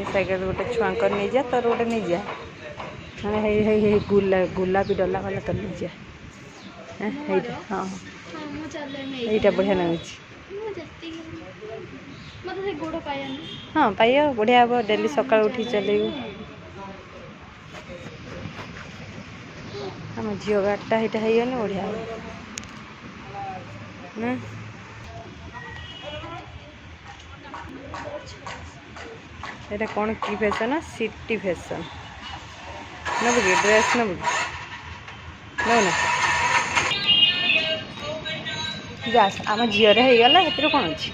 ए side गोटे छुआंक नहीं जा तोर गोटे नहीं जा हाँ हे गुलाबी डला वाला तो नहीं जा हाँ यहीटा बढ़िया लगुच हाँ पाइयो बढ़िया हम डेली सकाल उठी चलू आम झील गाड़टा यहाँ होगन बढ़िया हम ये कौन की फैशन सिटी फैशन नबू कि ड्रेस नबू नौ ना जा आम झील होगला से कौन अच्छी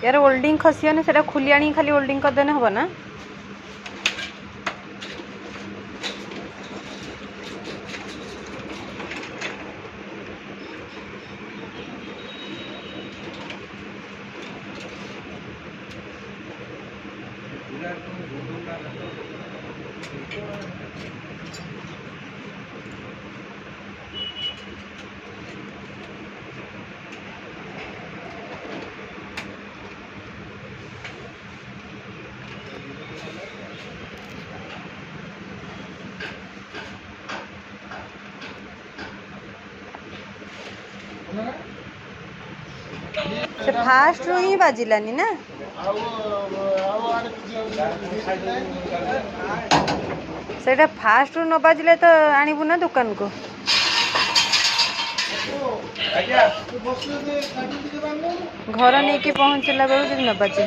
यार ओल्डिंग खसीने से खुली आनी खाली ओल्डिंग करदेने हम ना से फास्ट रू ही बाजिलानी ना से फास्ट रू न बाजिले तो आणबू ना दुकान को घर नहीं कि पहुँचला बेलू न बाजे